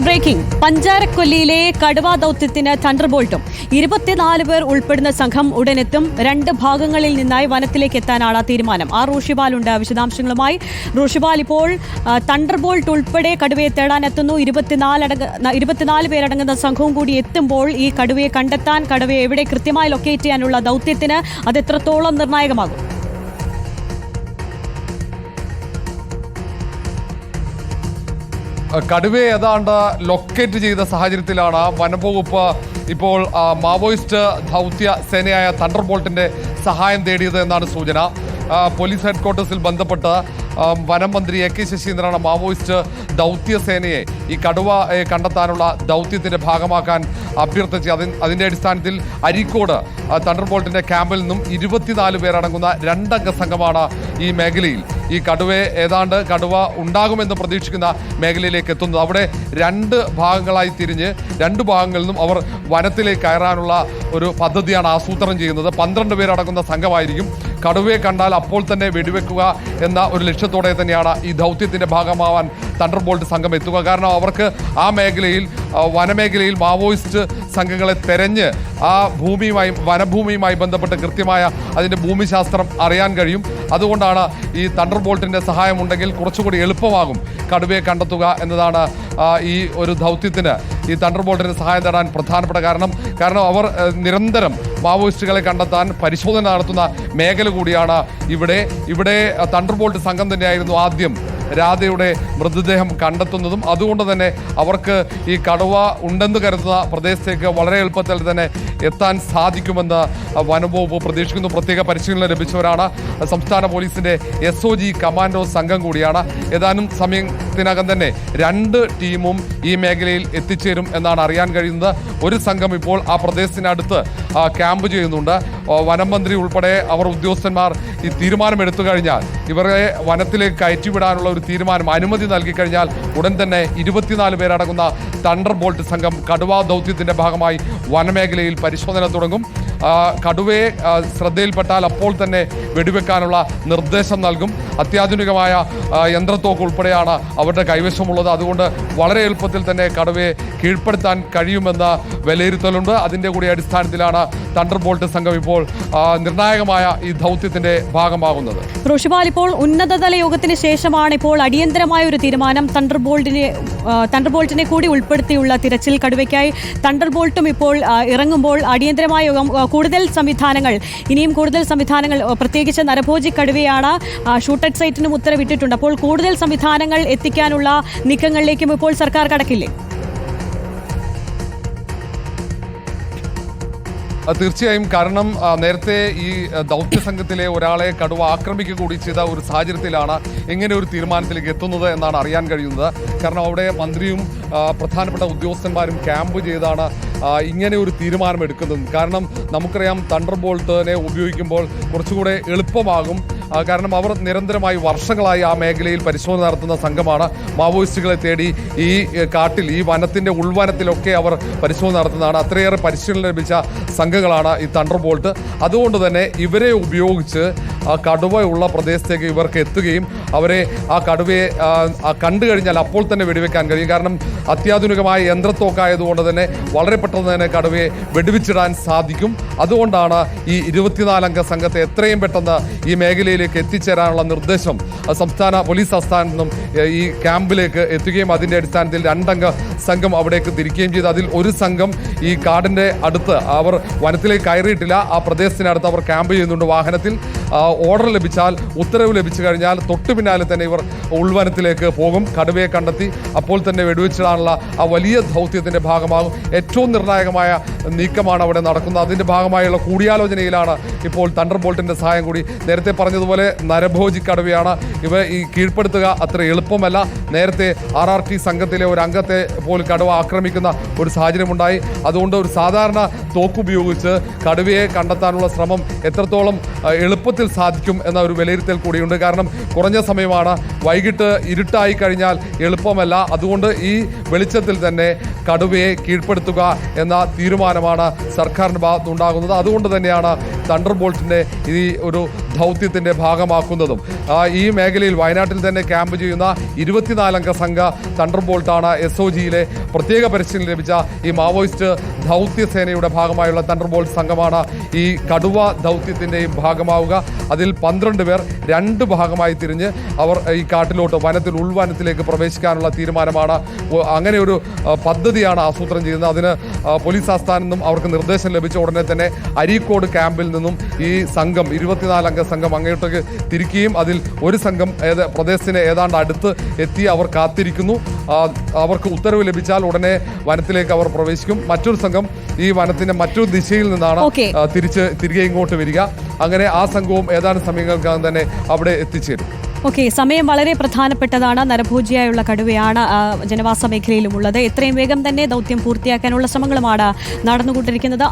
Breaking. പഞ്ചാരക്കൊല്ലിയിലെ കടുവ ദൗത്യത്തിന് തണ്ടർബോൾട്ടും 24 പേർ ഉൾപ്പെടുന്ന സംഘം ഉടനെത്തും. 2 ഭാഗങ്ങളിൽ നിന്നായി വനത്തിലേക്ക് എത്താനാണ് തീരുമാനം. റോഷിപാൽ ഉണ്ട് വിശദാംശങ്ങളുമായി. റോഷിപാൽ, ഇപ്പോൾ തണ്ടർബോൾട്ട് ഉൾപ്പെടെ കടുവയെ തേടാനെത്തുന്നു. 24 പേരടങ്ങുന്ന സംഘവും കൂടി എത്തുമ്പോൾ ഈ കടുവയെ കണ്ടെത്താൻ, കടുവയെ എവിടെ കൃത്യമായി ലൊക്കേറ്റ് ചെയ്യാനുള്ള ദൗത്യത്തിന് അത് എത്രത്തോളം നിർണായകമാകും? കടുവയെ ഏതാണ്ട് ലൊക്കേറ്റ് ചെയ്ത സാഹചര്യത്തിലാണ് വനംവകുപ്പ് ഇപ്പോൾ മാവോയിസ്റ്റ് ദൗത്യ സേനയായ തണ്ടർബോൾട്ടിന്റെ സഹായം തേടിയത് എന്നാണ് സൂചന. പോലീസ് ഹെഡ്ക്വാർട്ടേഴ്സിൽ ബന്ധപ്പെട്ട് വനം മന്ത്രി AK ശശീന്ദ്രനാണ് മാവോയിസ്റ്റ് ദൗത്യസേനയെ ഈ കടുവയെ കണ്ടെത്താനുള്ള ദൗത്യത്തിന്റെ ഭാഗമാക്കാൻ അഭ്യർത്ഥിച്ചത്. അതിന്റെ അടിസ്ഥാനത്തിൽ അരീക്കോട് തണ്ടർബോൾട്ടിന്റെ ക്യാമ്പിൽ നിന്നും 24 പേരടങ്ങുന്ന 2 അംഗ സംഘമാണ് ഈ മേഖലയിൽ ഈ കടുവയെ ഏതാണ്ട് കടുവ ഉണ്ടാകുമെന്ന് പ്രതീക്ഷിക്കുന്ന മേഖലയിലേക്ക് എത്തുന്നത്. അവിടെ 2 ഭാഗങ്ങളായി തിരിഞ്ഞ് 2 ഭാഗങ്ങളിൽ നിന്നും അവർ വനത്തിലേക്ക് കയറാനുള്ള ഒരു പദ്ധതിയാണ് ആസൂത്രണം ചെയ്യുന്നത്. 12 പേരടങ്ങുന്ന സംഘമായിരിക്കും. കടുവയെ കണ്ടാൽ അപ്പോൾ തന്നെ വെടിവെക്കുക എന്ന ഒരു ലക്ഷ്യത്തോടെ തന്നെയാണ് ഈ ദൗത്യത്തിന്റെ ഭാഗമാവാൻ തണ്ടർബോൾട്ട് സംഘം എത്തുക. കാരണം അവർക്ക് ആ മേഖലയിൽ, വനമേഖലയിൽ മാവോയിസ്റ്റ് സംഘങ്ങളെ തെരഞ്ഞ് ആ വനഭൂമിയുമായി ബന്ധപ്പെട്ട് കൃത്യമായ അതിൻ്റെ ഭൂമിശാസ്ത്രം അറിയാൻ കഴിയും. അതുകൊണ്ടാണ് ഈ തണ്ടർബോൾട്ടിൻ്റെ സഹായം ഉണ്ടെങ്കിൽ കുറച്ചുകൂടി എളുപ്പമാകും കടുവയെ കണ്ടെത്തുക എന്നതാണ് ഈ ഒരു ദൗത്യത്തിന് ഈ തണ്ടർബോൾട്ടിന് സഹായം തേടാൻ പ്രധാനപ്പെട്ട കാരണം അവർ നിരന്തരം മാവോയിസ്റ്റുകളെ കണ്ടെത്താൻ പരിശോധന നടത്തുന്ന മേഖല കൂടിയാണ് ഇവിടെ തണ്ടർബോൾട്ട് സംഘം തന്നെയായിരുന്നു ആദ്യം രാധയുടെ മൃതദേഹം കണ്ടെത്തുന്നതും. അതുകൊണ്ട് തന്നെ അവർക്ക് ഈ കടുവ ഉണ്ടെന്ന് കരുതുന്ന പ്രദേശത്തേക്ക് വളരെ എളുപ്പത്തിൽ തന്നെ എത്താൻ സാധിക്കുമെന്ന് വനംവകുപ്പ് പ്രതീക്ഷിക്കുന്നു. പ്രത്യേക പരിശീലനം ലഭിച്ചവരാണ്. സംസ്ഥാന പോലീസിന്റെ SOG കമാൻഡോ സംഘം കൂടിയാണ്. ഏതാനും സമയത്തിനകം തന്നെ 2 ടീമും ഈ മേഖലയിൽ എത്തിച്ചേരും എന്നാണ് അറിയാൻ കഴിയുന്നത്. ഒരു സംഘം ഇപ്പോൾ ആ പ്രദേശത്തിനടുത്ത് ക്യാമ്പ് ചെയ്യുന്നുണ്ട്. വനം മന്ത്രി ഉൾപ്പെടെ അവർ ഉദ്യോഗസ്ഥന്മാർ ഈ തീരുമാനമെടുത്തു കഴിഞ്ഞാൽ, ഇവരെ വനത്തിലേക്ക് കയറ്റിവിടാനുള്ള ഒരു തീരുമാനം അനുമതി നൽകി കഴിഞ്ഞാൽ ഉടൻ തന്നെ 24 പേരടങ്ങുന്ന തണ്ടർബോൾട്ട് സംഘം കടുവാ ദൗത്യത്തിന്റെ ഭാഗമായി വനമേഖലയിൽ പരിശോധന തുടങ്ങും. കടുവയെ ശ്രദ്ധയിൽപ്പെട്ടാൽ അപ്പോൾ തന്നെ വെടിവെക്കാനുള്ള നിർദ്ദേശം നൽകും. അത്യാധുനികമായ യന്ത്രത്തോക്ക് ഉൾപ്പെടെയാണ് അവരുടെ കൈവശമുള്ളത്. അതുകൊണ്ട് വളരെ എളുപ്പത്തിൽ തന്നെ കടുവയെ കീഴ്പ്പെടുത്താൻ കഴിയുമെന്ന വിലയിരുത്തലുണ്ട്. അതിൻ്റെ കൂടി അടിസ്ഥാനത്തിലാണ് തണ്ടർബോൾട്ട് സംഘം ഇപ്പോൾ നിർണായകമായ ഈ ദൗത്യത്തിന്റെ ഭാഗമാകുന്നത്. റോഷിപാൽ, ഇപ്പോൾ ഉന്നതതല യോഗത്തിന് ശേഷമാണ് ഇപ്പോൾ അടിയന്തരമായ ഒരു തീരുമാനം. തണ്ടർബോൾട്ടിനെ കൂടി ഉൾപ്പെടുത്തിയുള്ള തിരച്ചിൽ കടുവയ്ക്കായി തണ്ടർബോൾട്ടും ഇപ്പോൾ ഇറങ്ങുമ്പോൾ അടിയന്തരമായ യോഗം, ഇനിയും കൂടുതൽ സംവിധാനങ്ങൾ, പ്രത്യേകിച്ച് നരഭോജി കടുവയാണ് ഷൂട്ടഡ് സൈറ്റിനും ഉത്തരവിട്ടിട്ടുണ്ട്. അപ്പോൾ കൂടുതൽ സംവിധാനങ്ങൾ എത്തിക്കാനുള്ള നീക്കങ്ങളിലേക്കും ഇപ്പോൾ സർക്കാർ കടക്കില്ലേ? തീർച്ചയായും. കാരണം നേരത്തെ ഈ ദൗത്യ സംഘത്തിലെ ഒരാളെ കടുവ ആക്രമിക്കുക കൂടി ചെയ്ത ഒരു സാഹചര്യത്തിലാണ് ഇങ്ങനെ ഒരു തീരുമാനത്തിലേക്ക് എത്തുന്നത് എന്നാണ് അറിയാൻ കഴിയുന്നത്. കാരണം അവിടെ മന്ത്രിയും പ്രധാനപ്പെട്ട ഉദ്യോഗസ്ഥന്മാരും ക്യാമ്പ് ചെയ്താണ് ഇങ്ങനെ ഒരു തീരുമാനമെടുക്കുന്നത്. കാരണം നമുക്കറിയാം തണ്ടർബോൾട്ടിനെ ഉപയോഗിക്കുമ്പോൾ കുറച്ചുകൂടെ എളുപ്പമാകും. കാരണം അവർ നിരന്തരമായി വർഷങ്ങളായി ആ മേഖലയിൽ പരിശോധന നടത്തുന്ന സംഘമാണ്. മാവോയിസ്റ്റുകളെ തേടി ഈ കാട്ടിൽ, ഈ വനത്തിൻ്റെ ഉൾവനത്തിലൊക്കെ അവർ പരിശോധന നടത്തുന്നതാണ്. അത്രയേറെ പരിശീലനം ലഭിച്ച സംഘങ്ങളാണ് ഈ തണ്ടർബോൾട്ട്. അതുകൊണ്ട് തന്നെ ഇവരെ ഉപയോഗിച്ച് കടുവയുള്ള പ്രദേശത്തേക്ക് ഇവർക്ക് എത്തുകയും അവരെ ആ കടുവയെ കണ്ടു കഴിഞ്ഞാൽ അപ്പോൾ തന്നെ വെടിവെക്കാൻ കഴിയും. കാരണം അത്യാധുനികമായ യന്ത്രത്തോക്കായതുകൊണ്ട് തന്നെ വളരെ പെട്ടെന്ന് തന്നെ കടുവയെ വെടിവെച്ചിടാൻ സാധിക്കും. അതുകൊണ്ടാണ് ഈ 24 അംഗ സംഘത്തെ എത്രയും പെട്ടെന്ന് ഈ മേഖലയിലേക്ക് എത്തിച്ചേരാനുള്ള നിർദ്ദേശം സംസ്ഥാന പോലീസ് ആസ്ഥാനത്ത് നിന്നും ഈ ക്യാമ്പിലേക്ക് എത്തുകയും അതിൻ്റെ അടിസ്ഥാനത്തിൽ 2 അംഗ സംഘം അവിടേക്ക് തിരിക്കുകയും ചെയ്തു. അതിൽ ഒരു സംഘം ഈ കാടിൻ്റെ അടുത്ത്, അവർ വനത്തിലേക്ക് കയറിയിട്ടില്ല, ആ പ്രദേശത്തിനടുത്ത് അവർ ക്യാമ്പ് ചെയ്യുന്നുണ്ട്. വാഹനത്തിൽ ഓർഡർ ലഭിച്ചാൽ, ഉത്തരവ് ലഭിച്ചു കഴിഞ്ഞാൽ തൊട്ടു പിന്നാലെ തന്നെ ഇവർ ഉൾവനത്തിലേക്ക് പോകും. കടുവയെ കണ്ടെത്തി അപ്പോൾ തന്നെ വെടിവെച്ചിടാനുള്ള ആ വലിയ ദൗത്യത്തിൻ്റെ ഭാഗമാകും. ഏറ്റവും നിർണായകമായ നീക്കമാണ് അവിടെ നടക്കുന്നത്. അതിൻ്റെ ഭാഗമായുള്ള കൂടിയാലോചനയിലാണ് ഇപ്പോൾ തണ്ടർബോൾട്ടിൻ്റെ സഹായം കൂടി. നേരത്തെ പറഞ്ഞതുപോലെ നരഭോജി കടുവയാണ്. ഇവ ഈ കീഴ്പ്പെടുത്തുക അത്ര എളുപ്പമല്ല. നേരത്തെ RRT സംഘത്തിലെ ഒരു അംഗത്തെ പോലും കടുവ ആക്രമിക്കുന്ന ഒരു സാഹചര്യമുണ്ടായി. അതുകൊണ്ട് ഒരു സാധാരണ തോക്കുപയോഗിച്ച് കടുവയെ കണ്ടെത്താനുള്ള ശ്രമം എത്രത്തോളം എളുപ്പത്തിൽ സാധിക്കും എന്ന ഒരു വിലയിരുത്തൽ കൂടിയുണ്ട്. കാരണം കുറഞ്ഞ സമയമാണ്, വൈകിട്ട് ഇരുട്ടായി കഴിഞ്ഞാൽ എളുപ്പമല്ല. അതുകൊണ്ട് ഈ വെളിച്ചത്തിൽ തന്നെ കടുവയെ കീഴ്പ്പെടുത്തുക എന്ന തീരുമാനമാണ് സർക്കാരിൻ്റെ ഭാഗത്തുനിന്നുണ്ടാകുന്നത്. അതുകൊണ്ട് തന്നെയാണ് തണ്ടർ ബോൾട്ടിൻ്റെ ഈ ഒരു ദൗത്യത്തിൻ്റെ ഭാഗമാക്കുന്നതും. ഈ മേഖലയിൽ വയനാട്ടിൽ തന്നെ ക്യാമ്പ് ചെയ്യുന്ന 24-അംഗ സംഘ തണ്ടർ ബോൾട്ടാണ് SOGയിലെ പ്രത്യേക പരിശീലനം ലഭിച്ച ഈ മാവോയിസ്റ്റ് ദൗത്യസേനയുടെ ഭാഗമായുള്ള തണ്ടർ ബോൾട്ട് സംഘമാണ് ഈ കടുവ ദൗത്യത്തിൻ്റെയും ഭാഗമാവുക. അതിൽ 12 പേർ 2 ഭാഗമായി തിരിഞ്ഞ് അവർ ഈ കാട്ടിലോട്ട് ഉൾവനത്തിലേക്ക് പ്രവേശിക്കാനുള്ള തീരുമാനമാണ്. അങ്ങനെ ഒരു പദ്ധതിയാണ് ആസൂത്രണം ചെയ്യുന്നത്. അതിന് പോലീസ് ആസ്ഥാനത്ത് നിന്നും അവർക്ക് നിർദ്ദേശം ലഭിച്ച ഉടനെ തന്നെ അരീക്കോട് ക്യാമ്പിൽ നിന്നും ഈ സംഘം 24-അംഗ സംഘം അങ്ങോട്ടേക്ക് തിരിക്കുകയും അതിൽ ഒരു സംഘം പ്രദേശത്തിന് ഏതാണ്ട് അടുത്ത് എത്തി അവർ കാത്തിരിക്കുന്നു. അവർക്ക് ഉത്തരവ് ലഭിച്ചാൽ ഉടനെ വനത്തിലേക്ക് അവർ പ്രവേശിക്കും. മറ്റൊരു സംഘം ഈ വനത്തിന്റെ മറ്റൊരു ദിശയിൽ നിന്നാണ് തിരികെ ഇങ്ങോട്ട് വരിക. അങ്ങനെ ആ സംഘവും ഏതാനും സമയങ്ങൾക്കകം തന്നെ അവിടെ എത്തിച്ചേരും. സമയം വളരെ പ്രധാനപ്പെട്ടതാണ്. നരഭോജിയായുള്ള കടുവയാണ് ജനവാസ മേഖലയിലുമുള്ളത്. എത്രയും വേഗം തന്നെ ദൗത്യം പൂർത്തിയാക്കാനുള്ള ശ്രമങ്ങളുമാണ് നടന്നുകൊണ്ടിരിക്കുന്നത്.